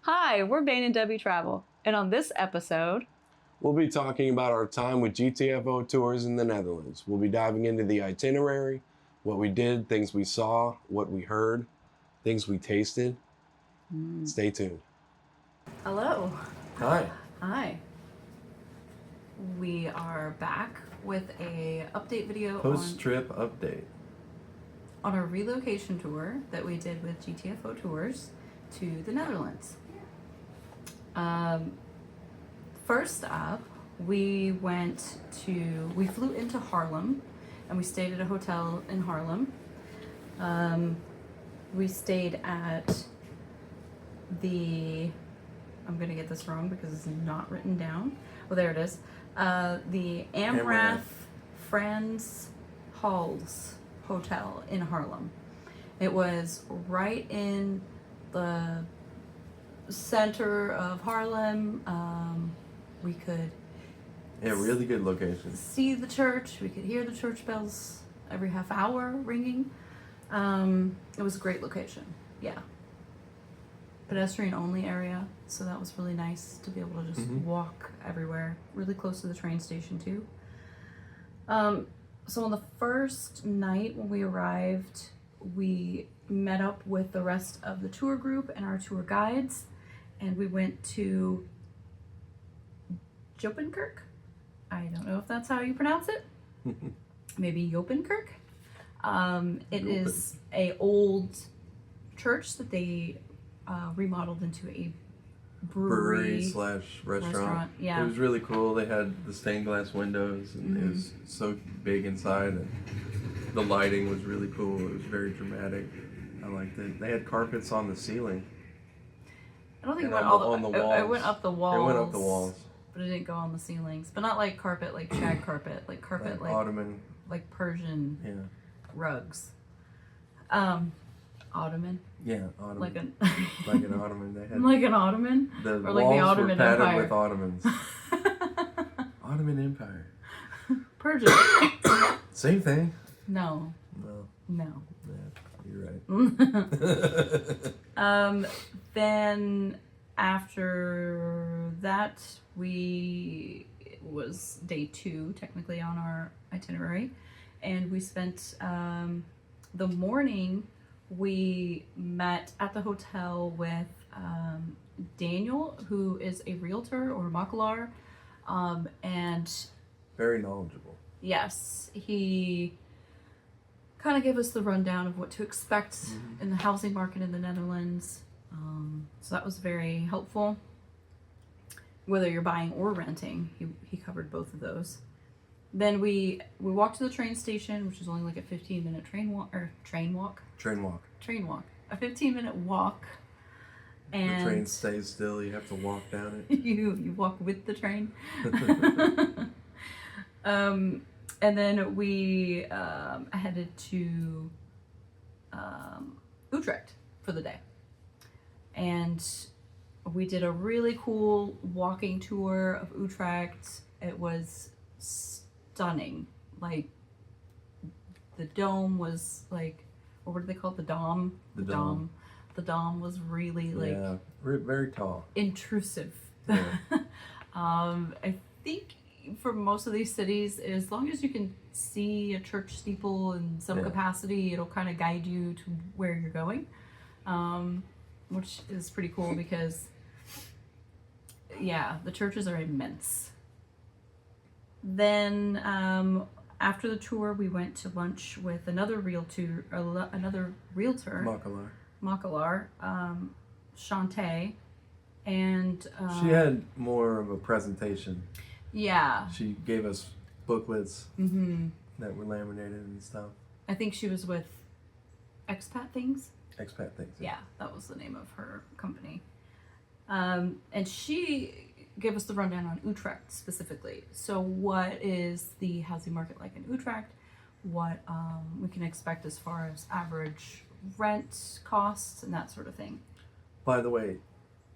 Hi, we're Bane and Debbie Travel, and on this episode, we'll be talking about our time with GTFO Tours in the Netherlands. We'll be diving into the itinerary, what we did, things we saw, what we heard, things we tasted. Stay tuned. Hello. Hi. Hi. We are back with a update video Post-trip update on our relocation tour that we did with GTFO Tours to the Netherlands. First up, we flew into Haarlem and we stayed at a hotel in Haarlem. We stayed at I'm gonna get this wrong because it's not written down. Oh, there it is. The Amrath Frans Hals Hotel in Haarlem. It was right in the center of Haarlem. We could really good location. See the church. We could hear the church bells every half hour ringing. It was a great location. Yeah. Pedestrian only area, so that was really nice to be able to just walk everywhere. Really close to the train station too. So on the first night when we arrived, we met up with the rest of the tour group and our tour guides, and we went to Jopenkirk. I don't know if that's how you pronounce it. Maybe Jopenkirk. It is a old church that they remodeled into a brewery / restaurant. Yeah, it was really cool. They had the stained glass windows, and it was so big inside, and the lighting was really cool. It was very dramatic. I liked it. They had carpets on the ceiling. I don't think it went on the walls. It went up the walls. It went up the walls, but it didn't go on the ceilings. But not like carpet, like shag carpet, like carpet, like Ottoman, like Persian rugs. Ottoman. Yeah, Ottoman. Like an Ottoman. They had like an Ottoman. The or walls like the Ottoman were padded Empire. with Ottomans. Ottoman Empire. Persian. Same thing. No. Yeah, you're right. Then after that, it was day 2 technically on our itinerary, and we spent the morning. We met at the hotel with Daniel, who is a realtor or makelaar, and very knowledgeable. Yes, he kind of gave us the rundown of what to expect in the housing market in the Netherlands. So that was very helpful. Whether you're buying or renting, he covered both of those. Then we walked to the train station, which is only like a 15-minute train walk. A 15-minute walk. And the train stays still. You have to walk down it. you walk with the train. And then we headed to Utrecht for the day. And we did a really cool walking tour of Utrecht. It was stunning. Like, the dome was like, what do they call it? The dome? The dome. The dome was really like... very tall. Intrusive. Yeah. I think for most of these cities, as long as you can see a church steeple in some capacity, it'll kind of guide you to where you're going, which is pretty cool because, the churches are immense. Then after the tour, we went to lunch with another realtor, makelaar, Shantae, and she had more of a presentation. Yeah. She gave us booklets that were laminated and stuff. I think she was with Expat Things. Expat Things. Yeah, that was the name of her company. And she gave us the rundown on Utrecht specifically. So what is the housing market like in Utrecht? What we can expect as far as average rent costs and that sort of thing. By the way,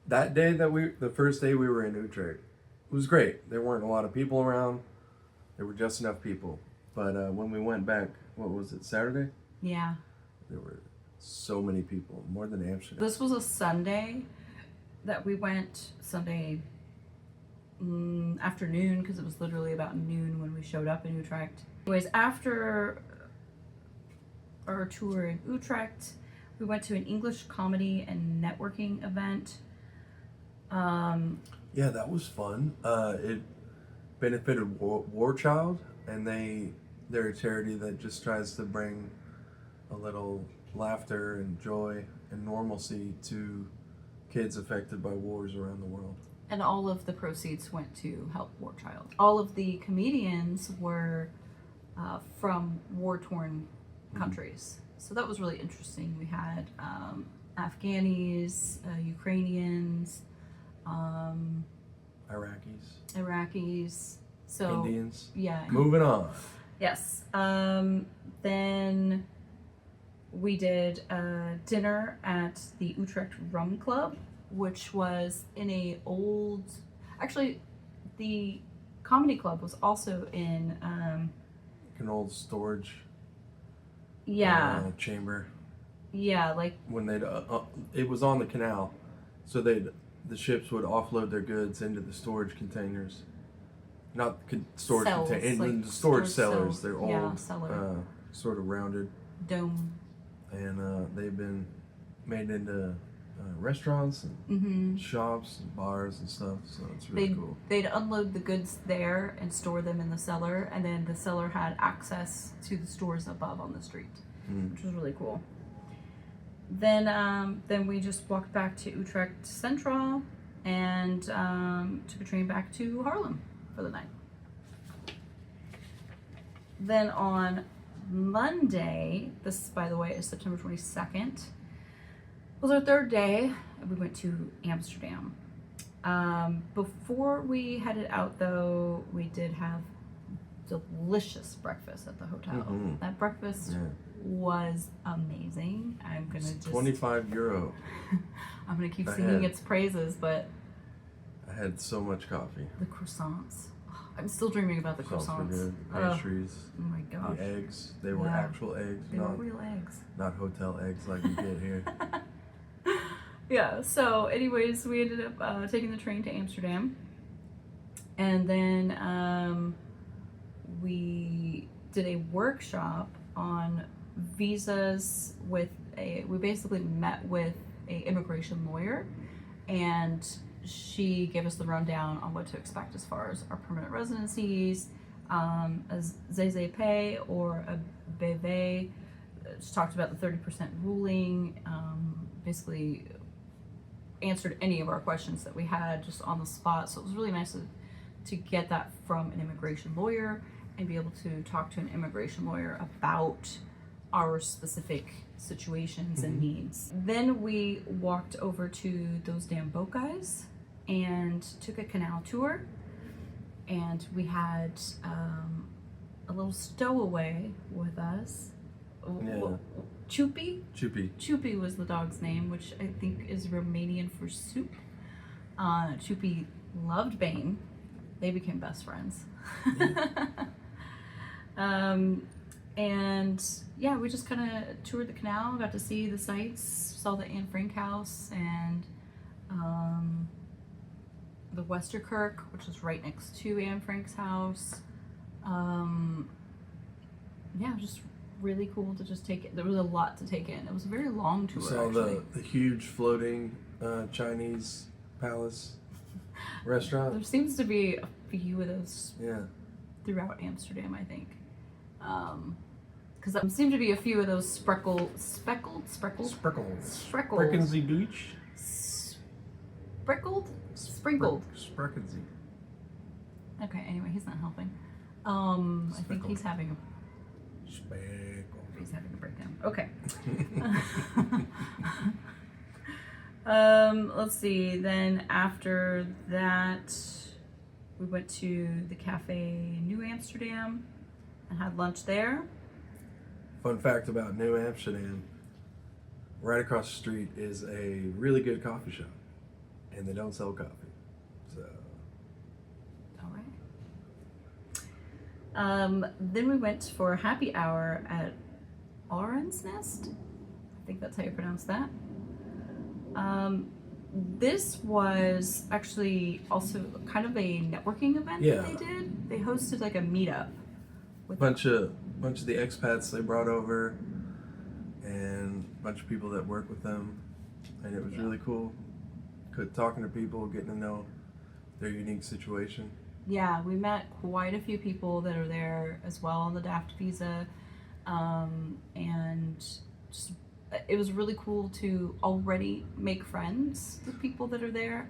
that day the first day we were in Utrecht, it was great. There weren't a lot of people around. There were just enough people. But when we went back, what was it, Saturday? Yeah. There were so many people, more than Amsterdam. This was a Sunday, that we went Sunday afternoon, because it was literally about noon when we showed up in Utrecht. Anyways, after our tour in Utrecht, we went to an English comedy and networking event. Yeah, that was fun. It benefited War Child, and they're a charity that just tries to bring a little laughter and joy and normalcy to kids affected by wars around the world. And all of the proceeds went to help War Child. All of the comedians were from war-torn countries. So that was really interesting. We had Afghanis, Ukrainians, Iraqis. So Indians. yeah. Moving on. Yes. Then we did dinner at the Utrecht Rum Club, which was in a old. Actually, the comedy club was also in. An old storage. Yeah. Chamber. Yeah, like when they'd it was on the canal, so the ships would offload their goods into the storage containers, not storage cells, containers, like the storage cellars. cells. They're Yeah, old, cellar. sort of rounded, dome. and they've been made into restaurants and shops and bars and stuff. So it's really cool. They'd unload the goods there and store them in the cellar, and then the cellar had access to the stores above on the street, which was really cool. Then we just walked back to Utrecht Central and took a train back to Haarlem for the night. Then on Monday, this by the way is September 22nd, was our third day, and we went to Amsterdam. Before we headed out though, we did have delicious breakfast at the hotel. That breakfast was amazing. I'm gonna just €25. I'm gonna keep singing its praises, but I had so much coffee. the croissants. I'm still dreaming about the croissants. Were good. Oh Pastries. my gosh. The eggs. They were actual eggs, They were real eggs. not hotel eggs like you get here. Yeah, so anyways, we ended up taking the train to Amsterdam, and then we did a workshop on visas we basically met with a immigration lawyer, and she gave us the rundown on what to expect as far as our permanent residencies, as ZZP or a BV. She talked about the 30% ruling, basically answered any of our questions that we had just on the spot. So it was really nice to get that from an immigration lawyer and be able to talk to an immigration lawyer about our specific situations and needs. Then we walked over to those damn boat guys and took a canal tour, and we had a little stowaway with us. Yeah. Chupi was the dog's name, which I think is Romanian for soup. Chupi loved Bane. They became best friends. And yeah, we just kind of toured the canal, got to see the sights, saw the Anne Frank house and the Westerkerk, which is right next to Anne Frank's house. Yeah, just really cool to just take it. There was a lot to take in. It was a very long tour. Saw actually. the huge floating Chinese palace restaurant. There seems to be a few of those Yeah. throughout Amsterdam, I think. Because there seem to be a few of those speckled. Sprinkles. Sprinkles. Beach. Sprinkled. Sprinkelsy. Okay, anyway, he's not helping. I think he's having a breakdown. Okay. Let's see. Then after that, we went to the Cafe New Amsterdam and had lunch there. Fun fact about New Amsterdam, right across the street is a really good coffee shop, and they don't sell coffee. So. All right. Then we went for a happy hour at Arend's Nest. I think that's how you pronounce that. This was actually also kind of a networking event Yeah. that they did. They hosted like a meetup with Bunch of the expats they brought over, and a bunch of people that work with them, and it was really cool. Talking to people, getting to know their unique situation. Yeah, we met quite a few people that are there as well on the DAFT visa, and just it was really cool to already make friends with people that are there,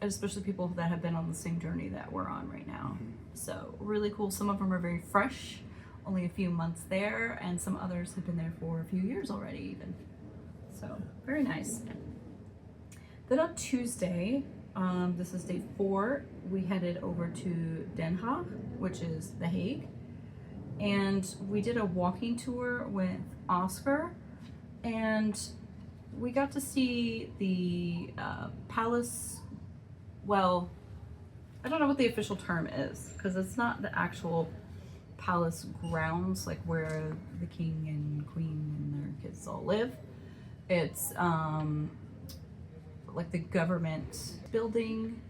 especially people that have been on the same journey that we're on right now. So really cool. Some of them are very fresh, only a few months there, and some others have been there for a few years already even. So very nice. Then on Tuesday, this is day 4, we headed over to Den Haag, which is The Hague. And we did a walking tour with Oscar, and we got to see the palace. Well, I don't know what the official term is, because it's not the actual palace grounds, like where the king and queen and their kids all live. It's like the government building,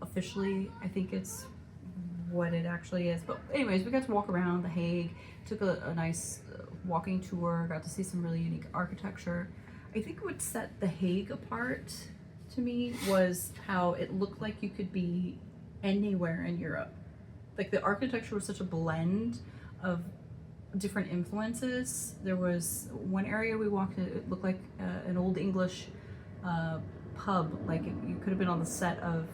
officially, I think it's what it actually is. But anyways, we got to walk around The Hague, took a nice walking tour, got to see some really unique architecture. I think what set The Hague apart to me was how it looked like you could be anywhere in Europe. Like the architecture was such a blend of different influences. There was one area we walked in, it looked like an old English pub, like you could have been on the set of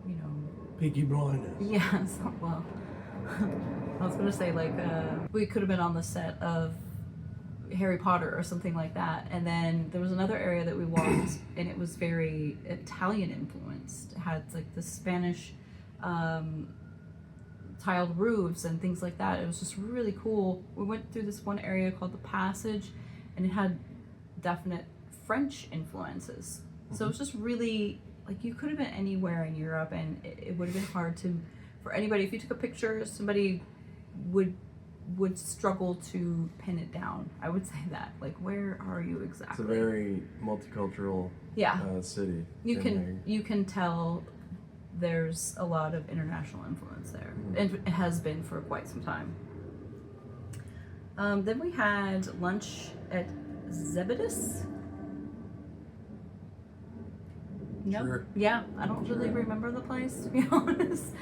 you know, Peaky Blinders. yeah, so, well, I was gonna say like we could have been on the set of Harry Potter or something like that. And then there was another area that we walked and it was very Italian influenced. It had like the Spanish tiled roofs and things like that. It was just really cool. We went through this one area called the Passage, and it had definite French influences. So it was just really, like, you could have been anywhere in Europe, and it would have been hard for anybody, if you took a picture, somebody would struggle to pin it down. I would say that. Like, where are you exactly? It's a very multicultural city. You can tell there's a lot of international influence there, and it has been for quite some time. Then we had lunch at Zebedis. No, Sure. Yeah, I don't really remember the place, to be honest.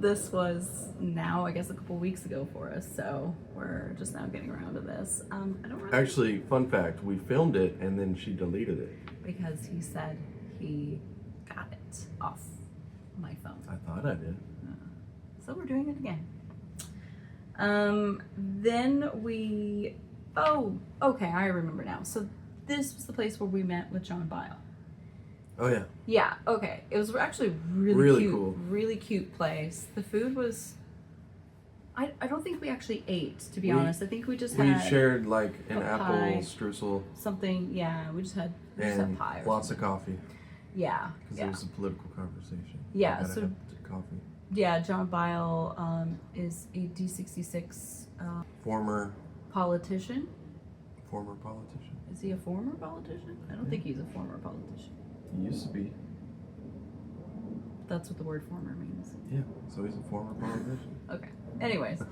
This was now, I guess, a couple weeks ago for us, so we're just now getting around to this. I don't really... Actually, fun fact, we filmed it and then she deleted it. Because he said he got it off my phone. I thought I did. So we're doing it again. Then we... Oh, okay, I remember now. So this was the place where we met with John Bile. Oh, yeah. Yeah, okay. It was actually really cute, cool. Really cute place. The food was... I don't think we actually ate, to be honest. I think we just had... We shared like an apple pie, streusel. Something, yeah. We just had pie. Lots of coffee. Yeah. Because it was a political conversation. Yeah, so coffee. Yeah, John Bile is a D66 Former politician. Former politician. Is he a former politician? I don't think he's a former politician. He used to be. That's what the word former means. Yeah, so he's a former politician. Okay. Anyways.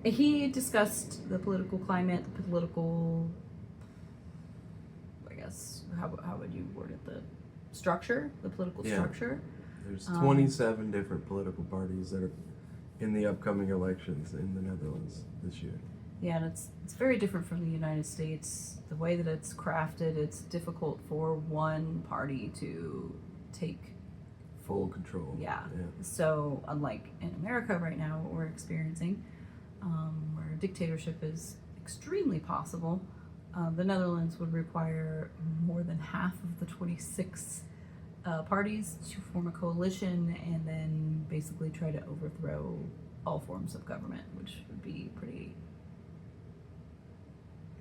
He discussed the political climate, the political, I guess, how would you word it? The structure, the political structure. There's 27 different political parties that are in the upcoming elections in the Netherlands this year. Yeah, and it's very different from the United States. The way that it's crafted, it's difficult for one party to take full control. Yeah. So unlike in America right now, what we're experiencing, where dictatorship is extremely possible, the Netherlands would require more than half of the 26 parties to form a coalition and then basically try to overthrow all forms of government, which would be pretty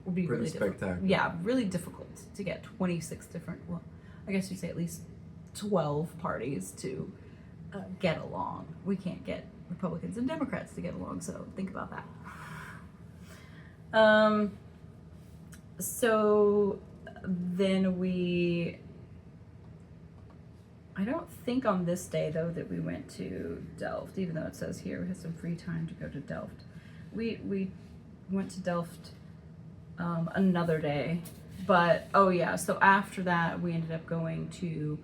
really spectacular. Yeah, really difficult to get 26 different, well, I guess you'd say at least 12 parties to get along. We can't get Republicans and Democrats to get along, so think about that. So then I don't think on this day though that we went to Delft, even though it says here we had some free time to go to Delft. We went to Delft another day, but oh yeah, so after that we ended up going to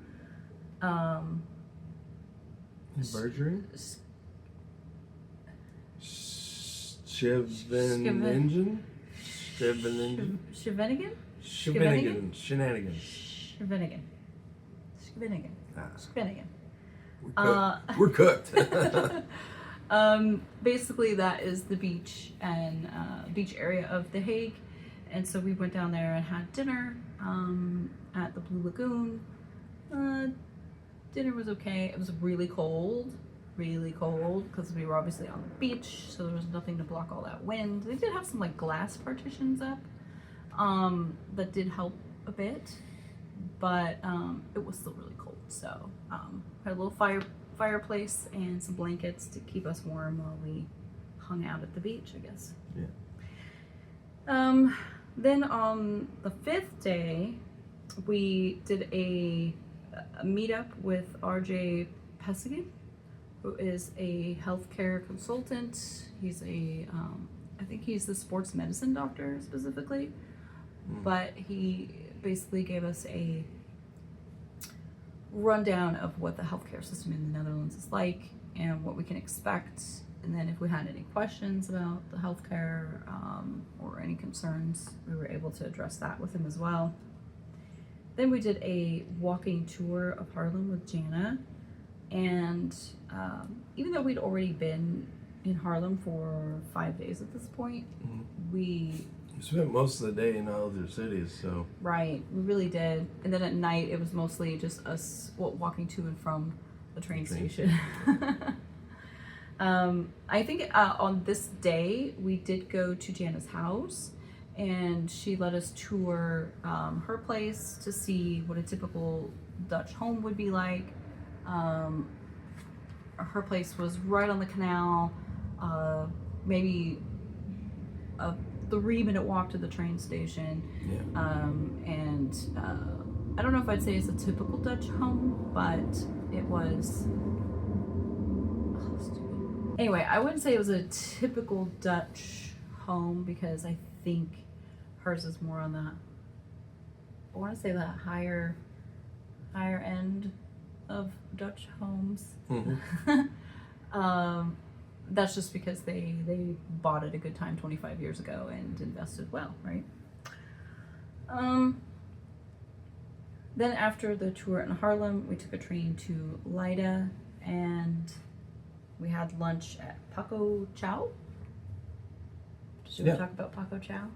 Bergery? Scheveningen? Scheveningen? Scheveningen? Scheveningen. Shenanigans. Scheveningen. Scheveningen. Ah, Scheveningen. we're cooked. Basically that is the beach and beach area of The Hague, and so we went down there and had dinner at the Blue Lagoon. Dinner was okay. It was really cold because we were obviously on the beach, so there was nothing to block all that wind. They did have some like glass partitions up that did help a bit, but it was still really cold. So had a little fireplace and some blankets to keep us warm while we hung out at the beach, I guess. Yeah. Then on the 5th day, we did a meetup with RJ Pessigin, who is a healthcare consultant. He's I think he's the sports medicine doctor specifically, but he basically gave us a rundown of what the healthcare system in the Netherlands is like and what we can expect. And then if we had any questions about the healthcare or any concerns, we were able to address that with him as well. Then we did a walking tour of Haarlem with Jana. And even though we'd already been in Haarlem for 5 days at this point, we spent most of the day in other cities, so. Right, we really did. And then at night, it was mostly just us walking to and from the train station. I think on this day, we did go to Jana's house, and she let us tour her place to see what a typical Dutch home would be like. Her place was right on the canal, maybe a 3-minute walk to the train station. Yeah. And I don't know if I'd say it's a typical Dutch home, but it was. Anyway, I wouldn't say it was a typical Dutch home because I think hers is more on the, I want to say the higher end of Dutch homes. That's just because they bought at a good time 25 years ago and invested well, right? Then after the tour in Haarlem, we took a train to Leiden and we had lunch at Paco Chow. Should we talk about Paco Chow?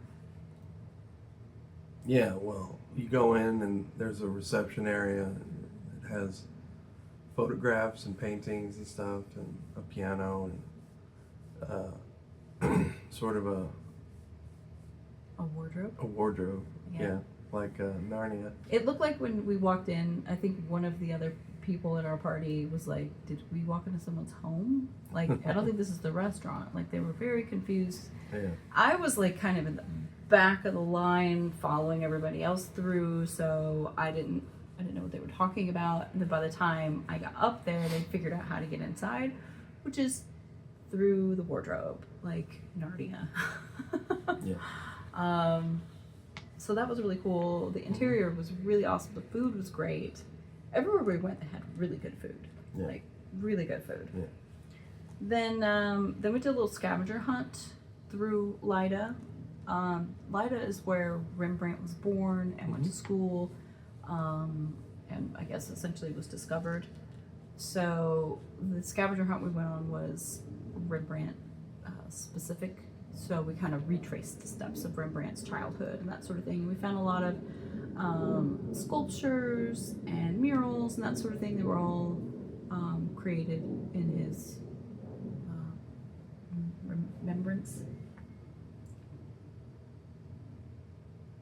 Yeah, well, you go in and there's a reception area. It has photographs and paintings and stuff and a piano and sort of a wardrobe. A wardrobe, yeah, like Narnia. It looked like when we walked in, I think one of the other people at our party was like, did we walk into someone's home? Like, I don't think this is the restaurant. Like, they were very confused. Yeah. I was like kind of in the back of the line following everybody else through, so I didn't know what they were talking about. And then by the time I got up there, they figured out how to get inside, which is through the wardrobe, like Narnia. Yeah. So that was really cool. The interior was really awesome. The food was great. Everywhere we went, they had really good food. Yeah. Like, really good food. Yeah. Then we did a little scavenger hunt through Leiden. Leiden is where Rembrandt was born and went to school, and I guess essentially was discovered. So the scavenger hunt we went on was Rembrandt specific. So we kind of retraced the steps of Rembrandt's childhood and that sort of thing. We found a lot of sculptures and murals and that sort of thing that were all created in his remembrance.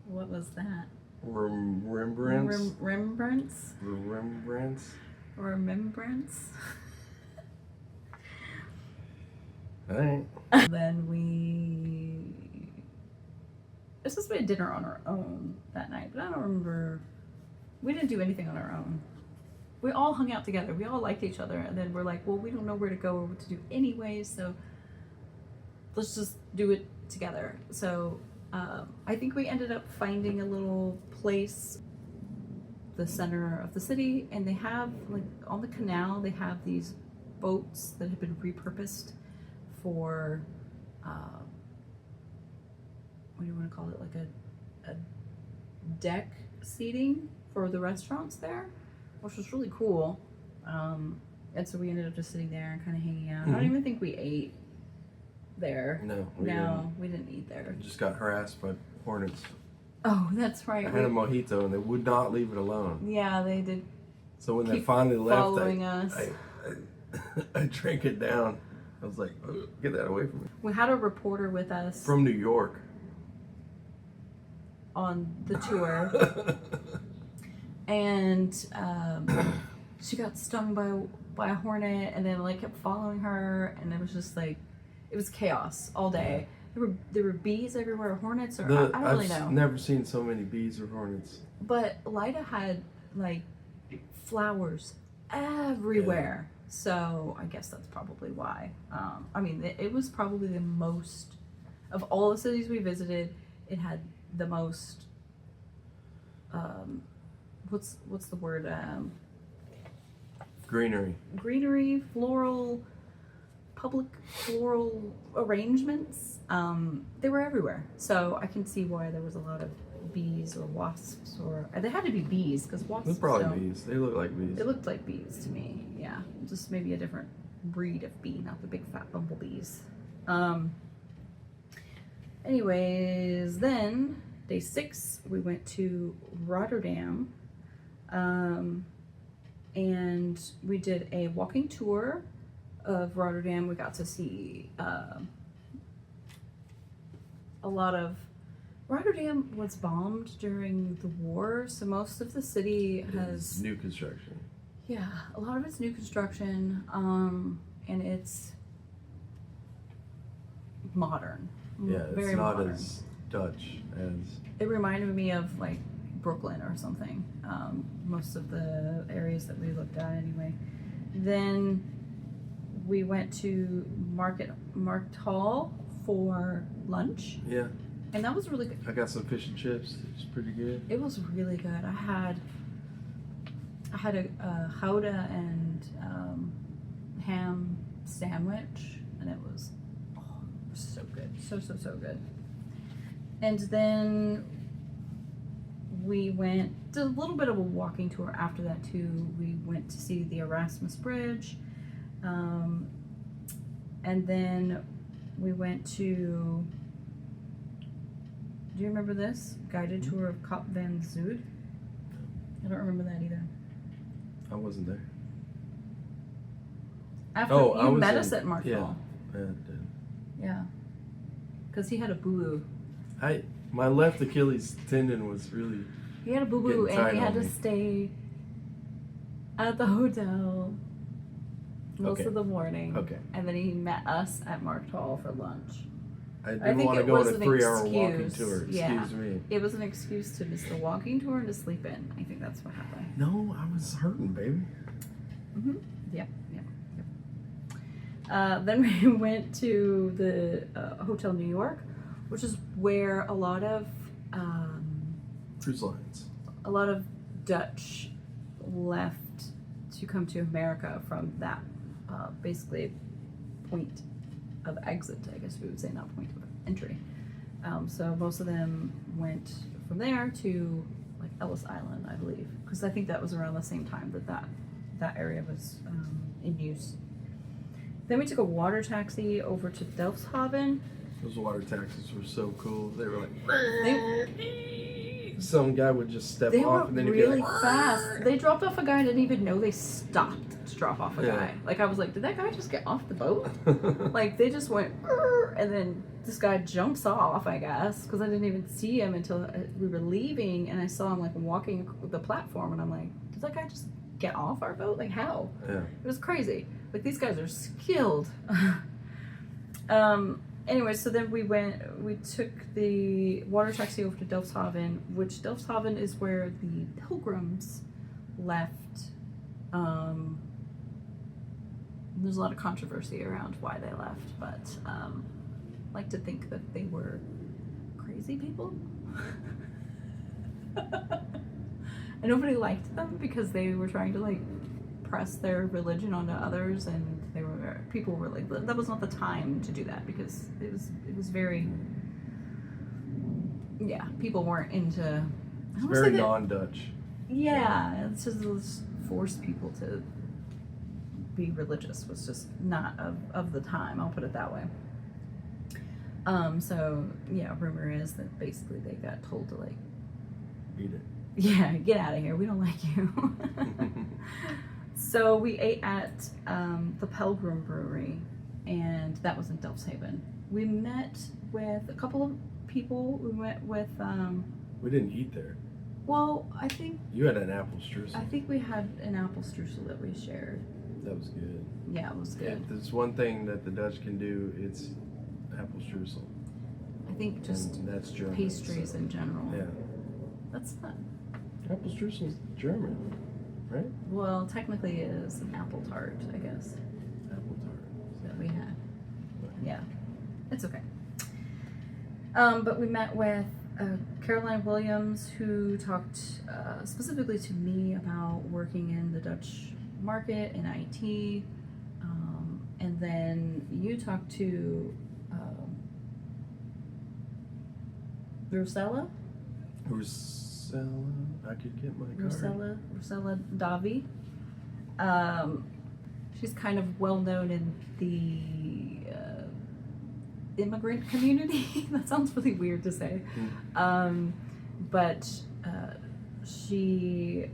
What was that? Remembrance? Remembrance? Remembrance? Remembrance? Alright. Then we It's supposed to be a dinner on our own that night, but I don't remember. We didn't do anything on our own. We all hung out together. We all liked each other, and then we're like, well, we don't know where to go or what to do anyways, so let's just do it together. So I think we ended up finding a little place, the center of the city, and they have, like, on the canal, they have these boats that have been repurposed for, what do you want to call it, like a deck seating for the restaurants there, which was really cool. And so we ended up just sitting there and kind of hanging out. I don't even think we ate there. No, we didn't eat there. Just got harassed by hornets. Oh, that's right. I had a mojito and they would not leave it alone. Yeah, they did. So when they Keep finally left, following us. I drank it down. I was like, oh, get that away from me. We had a reporter with us From New York. on the tour, and she got stung by a hornet, and then like kept following her, and it was just like, it was chaos all day. There were bees everywhere, hornets, or I don't really know. I've never seen so many bees or hornets. But Leiden had like flowers everywhere. So I guess that's probably why. I mean, it was probably the most, of all the cities we visited, it had the most, what's the word? Greenery. Greenery, public floral arrangements. They were everywhere. So I can see why there was a lot of bees or wasps, or they had to be bees, because wasps They're probably bees. They look like bees. They looked like bees to me, yeah. Just maybe a different breed of bee, not the big fat bumblebees. Anyways, then day 6, we went to Rotterdam, and we did a walking tour of Rotterdam. We got to see a lot of. Rotterdam was bombed during the war, so most of the city has new construction. Yeah, a lot of it's new construction, and it's modern. Yeah, it's very not modern. as Dutch as. It reminded me of like Brooklyn or something. Most of the areas that we looked at, anyway. Then we went to Markt Hall for lunch. Yeah. And that was really good. I got some fish and chips. It's pretty good. It was really good. I had a gouda and ham sandwich, and it was so good, so good. And then we did a little bit of a walking tour after that too. We went to see the Erasmus Bridge, and then we went to. Do you remember this? Guided tour of Kap van Zuid? I don't remember that either. I wasn't there. After I you was met in- us at Mark yeah. Hall. Yeah, it did. Yeah. Because he had a boo-boo. My left Achilles tendon was really. He had a boo-boo, Getting and he tight had on to me. stay at the hotel most Okay. of the morning. Okay. And then he met us at Mark Hall for lunch. I I didn't think want to it go on was a an 3-hour walking excuse. tour. Yeah. Excuse me. It was an excuse to miss the walking tour and to sleep in. I think that's what happened. No, I was hurting, baby. Yep. Then we went to the Hotel New York, which is where a lot of Cruise lines. Dutch left to come to America from that basically point of exit, I guess we would say, not point of entry. So most of them went from there to like Ellis Island, I believe, because I think that was around the same time that area was in use. Then we took a water taxi over to Delfshaven. Those water taxis were so cool. They were like. They, Some guy would just step they off were and then he'd really be like. fast. They dropped off a guy. I didn't even know they stopped to drop off a Yeah. guy. Like, I was like, did that guy just get off the boat? Like, they just went, and then this guy jumps off, I guess, because I didn't even see him until we were leaving, and I saw him like walking the platform, and I'm like, did that guy just get off our boat? Like, how? Yeah. It was crazy. Like, these guys are skilled. Anyway, so then we took the water taxi over to Delfshaven, which Delfshaven is where the pilgrims left. There's a lot of controversy around why they left, but I like to think that they were crazy people. And nobody liked them because they were trying to like press their religion onto others, and people were like, that was not the time to do that, because it was very, yeah, people weren't into. It's very non-Dutch. Yeah, it's just force people to be religious was just not of the time. I'll put it that way. So yeah, rumor is that basically they got told to like Eat it. Yeah, get out of here. We don't like you. So we ate at the Pilgrim Brewery, and that was in Delfshaven. We met with a couple of people. We went with. We didn't eat there. Well, I think. You had an apple streusel. I think we had an apple streusel that we shared. That was good. Yeah, it was good. If there's one thing that the Dutch can do, it's apple streusel. I think just and that's German, pastries so. in general. Yeah. That's not. Apple streusel's German, right? Well, technically it is an apple tart, I guess, Apple tart. that we had. Yeah, it's okay. But we met with Caroline Williams, who talked specifically to me about working in the Dutch market in IT. And then you talked to Rosella. I could get my card. Rosella Davi. She's kind of well known in the immigrant community. That sounds really weird to say. But she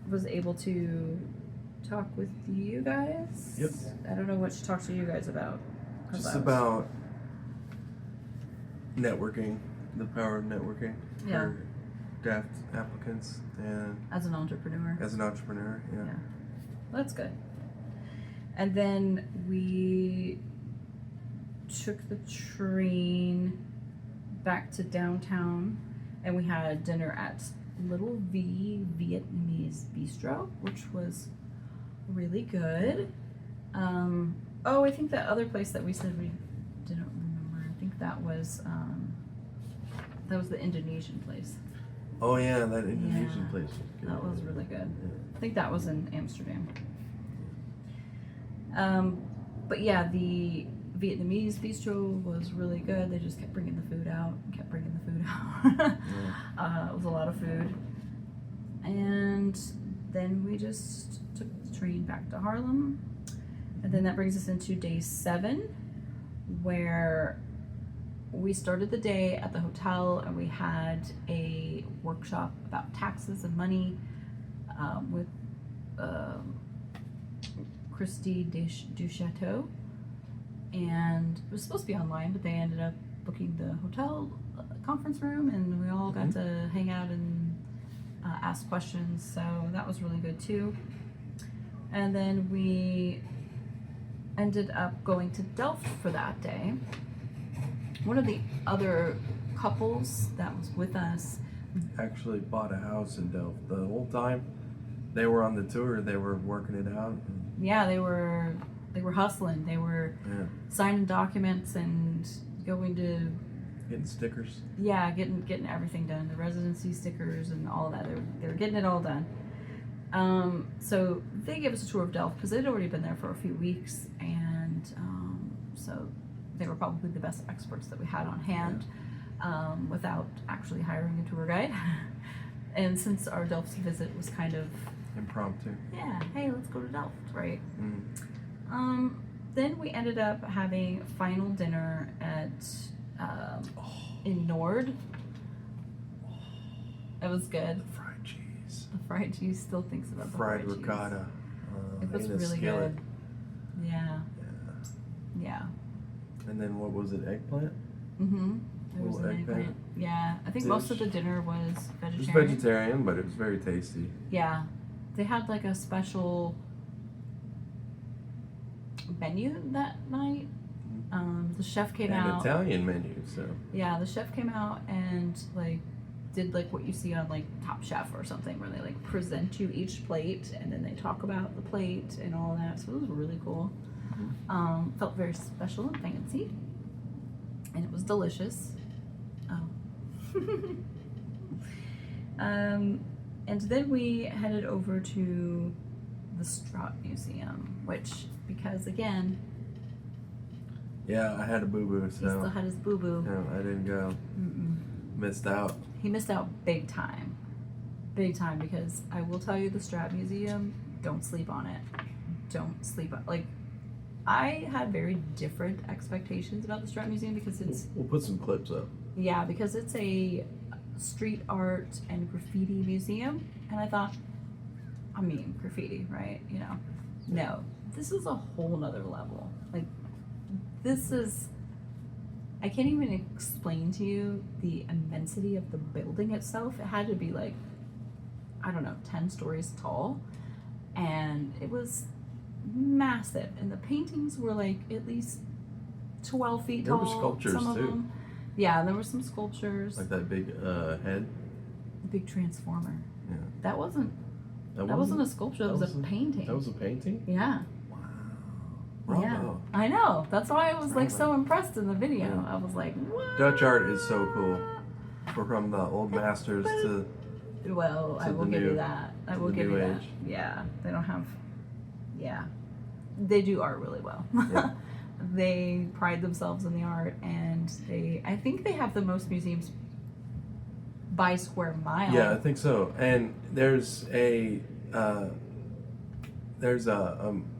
was able to talk with you guys. Yep. I don't know what she talked to you guys about. Just about networking, the power of networking for Delft applicants and as an entrepreneur. Yeah. That's good. And then we took the train back to downtown, and we had dinner at Little V Vietnamese Bistro, which was really good. I think that other place that we said we didn't remember, I think that was the Indonesian place. Oh yeah, that Indonesian place was good. That was really good. Yeah. I think that was in Amsterdam. But yeah, the Vietnamese bistro was really good. They just kept bringing the food out. It was a lot of food. And then we just took the train back to Haarlem. And then that brings us into day 7, where we started the day at the hotel, and we had a workshop about taxes and money with Christy Duchateau. And it was supposed to be online, but they ended up booking the hotel conference room, and we all got to hang out and ask questions, so that was really good too. And then we ended up going to Delft for that day. One of the other couples that was with us actually bought a house in Delft. The whole time they were on the tour, they were working it out. Yeah, they were hustling. They were signing documents and going to getting stickers. Yeah, getting everything done. The residency stickers and all of that. They were getting it all done. So they gave us a tour of Delft because they'd already been there for a few weeks, and so they were probably the best experts that we had on hand, without actually hiring a tour guide. And since our Delft visit was kind of impromptu. Yeah, hey, let's go to Delft, right? Then we ended up having final dinner at in Nord. It was good. The fried cheese. The fried cheese still thinks about the fried cheese. Ricotta. It was in a really skillet. good. Yeah. Yeah. And then what was it? Eggplant? There was an eggplant. Yeah. I think most of the dinner was vegetarian. It was vegetarian, but it was very tasty. Yeah. They had like a special menu that night. The chef came and out. Italian menu. So Yeah, the chef came out and like did like what you see on like Top Chef or something, where they like present you each plate and then they talk about the plate and all that. So it was really cool. Felt very special and fancy, and it was delicious. Oh. And then we headed over to the Straat Museum, which, because again, yeah, I had a boo boo. he still So had his boo boo. no, I didn't go. Missed out. He missed out big time. Big time, because I will tell you, the Straat Museum, don't sleep on it. Don't sleep on, like, I had very different expectations about the Straat Museum because it's, We'll put some clips up. yeah, because it's a street art and graffiti museum, and I thought, I mean, graffiti, right? You know, no, this is a whole nother level. Like, this is, I can't even explain to you the immensity of the building itself. It had to be like, I don't know, 10 stories tall, and it was massive, and the paintings were like at least 12 feet There tall. were sculptures, some of too. them. Yeah, there were some sculptures. Like that big head. The big transformer. Yeah. That wasn't a sculpture. That was a painting. That was a painting? Yeah. Wow. Bravo. Yeah. I know. That's why I was like so impressed in the video. Yeah. I was like, what? Dutch art is so cool. From the old masters to Well, I To will the give you new- that. I to will the give new you that. age. Yeah. They don't have. Yeah. They do art really well. Yeah. They pride themselves in the art, and I think they have the most museums by square mile. Yeah, I think so. And there's a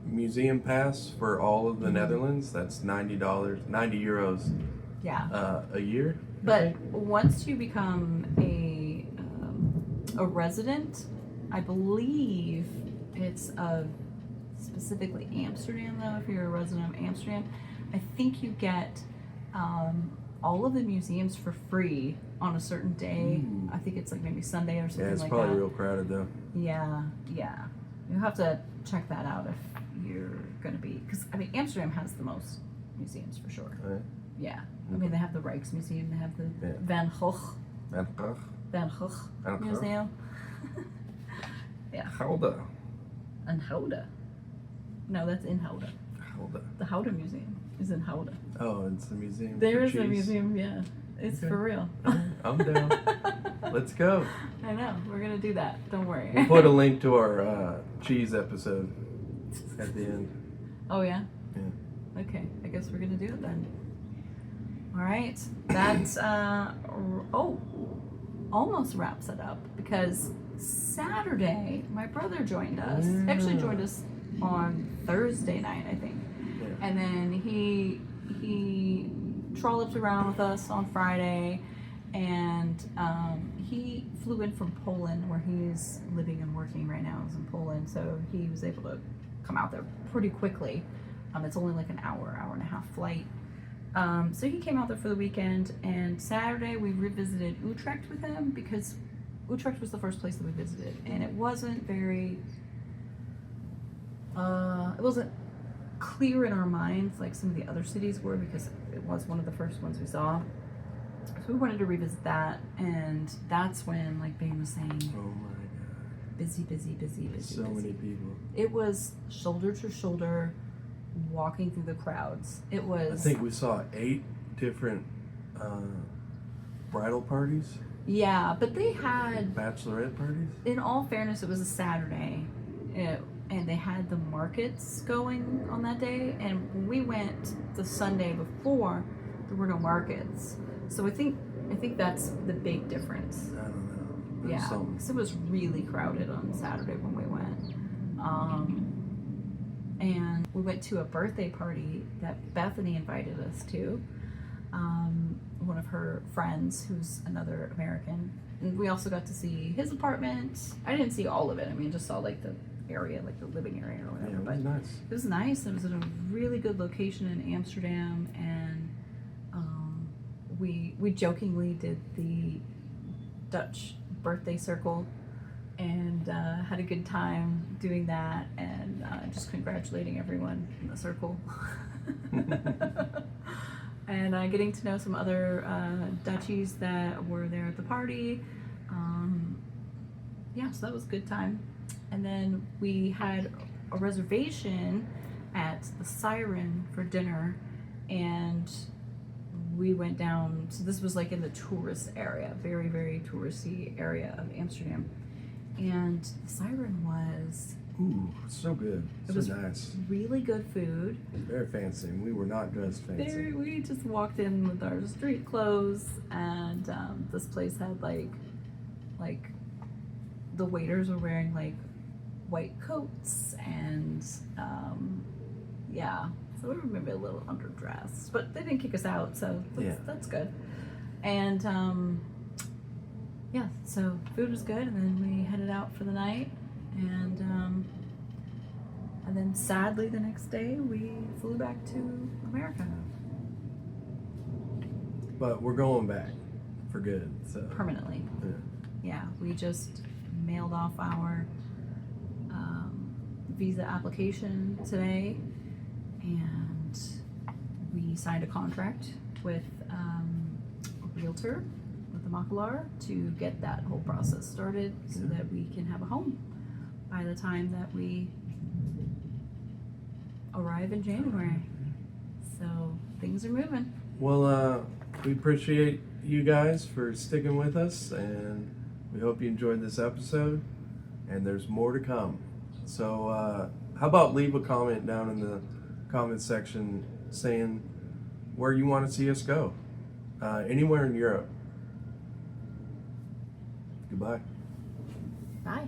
museum pass for all of the Netherlands. That's $90, 90 euros Yeah. a year. I But think. once you become a resident, I believe it's specifically Amsterdam, though. If you're a resident of Amsterdam, I think you get all of the museums for free on a certain day. I think it's like maybe Sunday or something Yeah, it's like probably that. real crowded though. Yeah. You'll have to check that out if you're gonna be, because I mean Amsterdam has the most museums for sure. Right? Yeah. I mean, they have the Rijksmuseum, they have the Yeah. Van Gogh Van Gogh. Van Gogh Van Gogh. Museum. Yeah. Gouda. And Houda. No, that's in Houda. Gouda. The Houda Museum is in Houda. Oh, it's a museum. There for is a cheese. museum, yeah. It's Okay. for real. Alright, I'm down. Let's go. I know. We're gonna do that. Don't worry. We'll put a link to our cheese episode at the end. Oh yeah. Yeah. Okay. I guess we're gonna do it then. All right. That almost wraps it up, because Saturday my brother joined us. Actually joined us on Thursday night, I think. Yeah. And then he trolloped around with us on Friday, and he flew in from Poland, where he's living and working right now. Is in Poland, so he was able to come out there pretty quickly. It's only like an hour and a half flight. So he came out there for the weekend, and Saturday we revisited Utrecht with him, because Utrecht was the first place that we visited, and it wasn't very it wasn't clear in our minds like some of the other cities were, because it was one of the first ones we saw. So we wanted to revisit that, and that's when, like Bane was saying, Oh my god. busy. So many people. It was shoulder to shoulder, walking through the crowds. It was. I think we saw 8 different bridal parties, Yeah, but they had. bachelorette parties. In all fairness, it was a Saturday, and they had the markets going on that day. And when we went the Sunday before, there were no markets. So I think that's the big difference. I don't know. There's Yeah, something. because it was really crowded on Saturday when we went. And we went to a birthday party that Bethany invited us to. One of her friends, who's another American. And we also got to see his apartment. I didn't see all of it. I mean, just saw like the area, like the living area or whatever. Yeah, it but was nice. it was nice. It was in a really good location in Amsterdam, and we jokingly did the Dutch birthday circle, and and had a good time doing that, and just congratulating everyone in the circle. And getting to know some other Dutchies that were there at the party. Yeah, so that was a good time. And then we had a reservation at the Siren for dinner, and we went down. So this was like in the tourist area, very, very touristy area of Amsterdam. And the Siren was Ooh, so good. It So was nice. really good food. Very fancy. We were not dressed fancy. We just walked in with our street clothes, and this place had like the waiters were wearing like white coats, and yeah, so we were maybe a little underdressed, but they didn't kick us out, so that's good. And yeah, so food was good, and then we headed out for the night, and then sadly the next day we flew back to America But we're going back for good. So permanently. Yeah, we just mailed off our visa application today, and we signed a contract with a realtor, with the makelaar, to get that whole process started so that we can have a home by the time that we arrive in January. So things are moving. Well, we appreciate you guys for sticking with us, and we hope you enjoyed this episode, and there's more to come. So how about leave a comment down in the comment section saying where you want to see us go, anywhere in Europe. Goodbye. Bye.